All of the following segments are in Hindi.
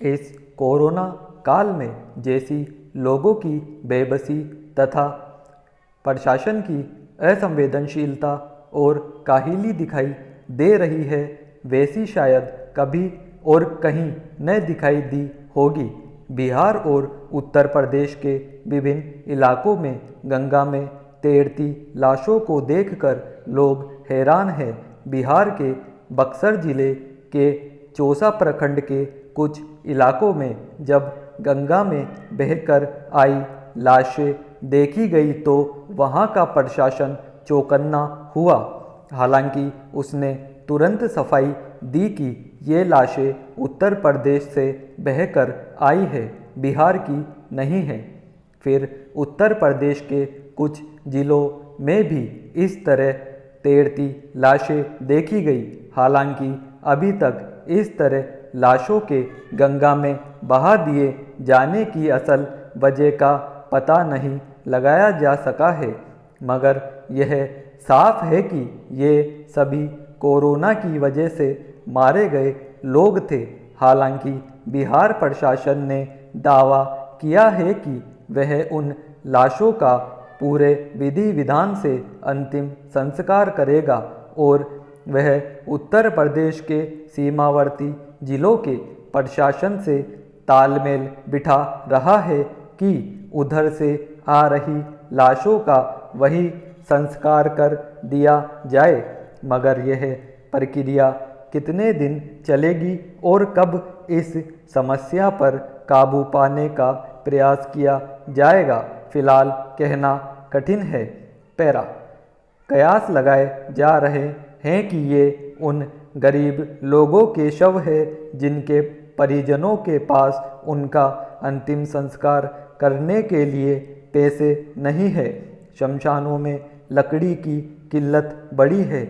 इस कोरोना काल में जैसी लोगों की बेबसी तथा प्रशासन की असंवेदनशीलता और काहिली दिखाई दे रही है, वैसी शायद कभी और कहीं न दिखाई दी होगी। बिहार और उत्तर प्रदेश के विभिन्न इलाकों में गंगा में तैरती लाशों को देखकर लोग हैरान हैं। बिहार के बक्सर जिले के चौसा प्रखंड के कुछ इलाकों में जब गंगा में बहकर आई लाशें देखी गई तो वहां का प्रशासन चौकन्ना हुआ। हालांकि उसने तुरंत सफाई दी कि ये लाशें उत्तर प्रदेश से बहकर आई है, बिहार की नहीं है। फिर उत्तर प्रदेश के कुछ जिलों में भी इस तरह तैरती लाशें देखी गई। हालांकि अभी तक इस तरह लाशों के गंगा में बहा दिए जाने की असल वजह का पता नहीं लगाया जा सका है, मगर यह साफ है कि ये सभी कोरोना की वजह से मारे गए लोग थे। हालांकि बिहार प्रशासन ने दावा किया है कि वह उन लाशों का पूरे विधि विधान से अंतिम संस्कार करेगा और वह उत्तर प्रदेश के सीमावर्ती जिलों के प्रशासन से तालमेल बिठा रहा है कि उधर से आ रही लाशों का वही संस्कार कर दिया जाए, मगर यह प्रक्रिया कितने दिन चलेगी और कब इस समस्या पर काबू पाने का प्रयास किया जाएगा, फिलहाल कहना कठिन है। पैरा कयास लगाए जा रहे हैं कि ये उन गरीब लोगों के शव है जिनके परिजनों के पास उनका अंतिम संस्कार करने के लिए पैसे नहीं है। शमशानों में लकड़ी की किल्लत बड़ी है,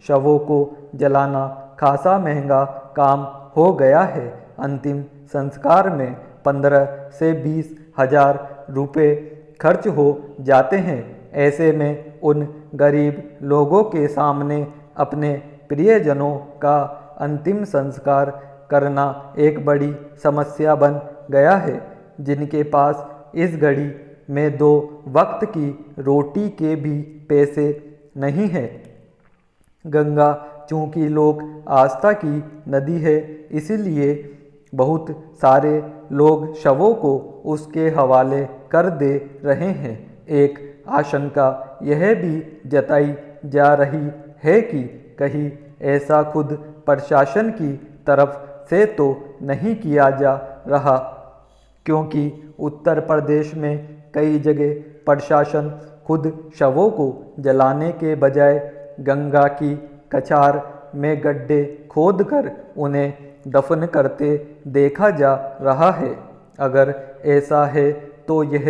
शवों को जलाना खासा महंगा काम हो गया है। अंतिम संस्कार में 15 से 20 हजार रुपये खर्च हो जाते हैं। ऐसे में उन गरीब लोगों के सामने अपने प्रियजनों का अंतिम संस्कार करना एक बड़ी समस्या बन गया है, जिनके पास इस घड़ी में 2 वक्त की रोटी के भी पैसे नहीं हैं। गंगा चूँकि लोक आस्था की नदी है, इसलिए बहुत सारे लोग शवों को उसके हवाले कर दे रहे हैं। एक आशंका यह भी जताई जा रही है कि कहीं ऐसा खुद प्रशासन की तरफ से तो नहीं किया जा रहा, क्योंकि उत्तर प्रदेश में कई जगह प्रशासन खुद शवों को जलाने के बजाय गंगा की कछार में गड्ढे खोदकर उन्हें दफन करते देखा जा रहा है। अगर ऐसा है तो यह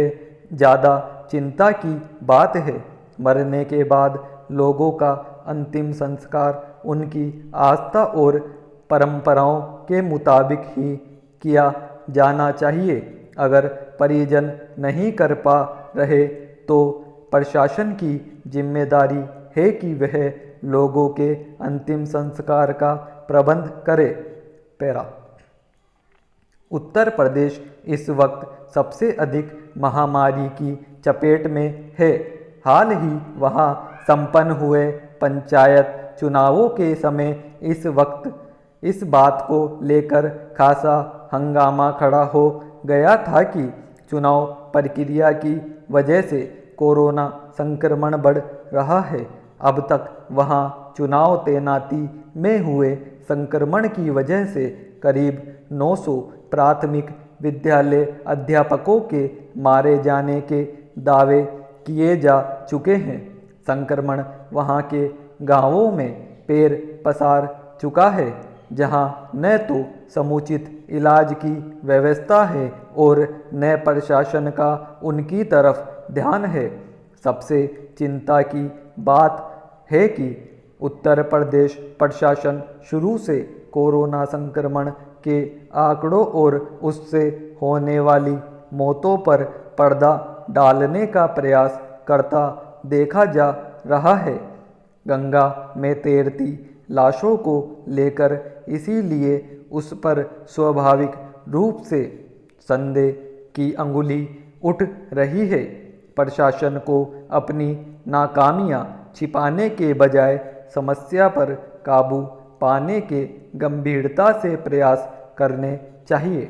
ज़्यादा चिंता की बात है। मरने के बाद लोगों का अंतिम संस्कार उनकी आस्था और परंपराओं के मुताबिक ही किया जाना चाहिए। अगर परिजन नहीं कर पा रहे तो प्रशासन की जिम्मेदारी है कि वह लोगों के अंतिम संस्कार का प्रबंध करे। पैरा उत्तर प्रदेश इस वक्त सबसे अधिक महामारी की चपेट में है। हाल ही वहां संपन्न हुए पंचायत चुनावों के समय इस वक्त इस बात को लेकर खासा हंगामा खड़ा हो गया था कि चुनाव प्रक्रिया की वजह से कोरोना संक्रमण बढ़ रहा है। अब तक वहां चुनाव तैनाती में हुए संक्रमण की वजह से करीब 900 प्राथमिक विद्यालय अध्यापकों के मारे जाने के दावे किए जा चुके हैं। संक्रमण वहां के गांवों में पैर पसार चुका है, जहां न तो समुचित इलाज की व्यवस्था है और न प्रशासन का उनकी तरफ ध्यान है। सबसे चिंता की बात है कि उत्तर प्रदेश प्रशासन शुरू से कोरोना संक्रमण के आंकड़ों और उससे होने वाली मौतों पर पर्दा डालने का प्रयास करता देखा जा रहा है। गंगा में तैरती लाशों को लेकर इसीलिए उस पर स्वाभाविक रूप से संदेह की अंगुली उठ रही है। प्रशासन को अपनी नाकामियां छिपाने के बजाय समस्या पर काबू पाने के गंभीरता से प्रयास करने चाहिए।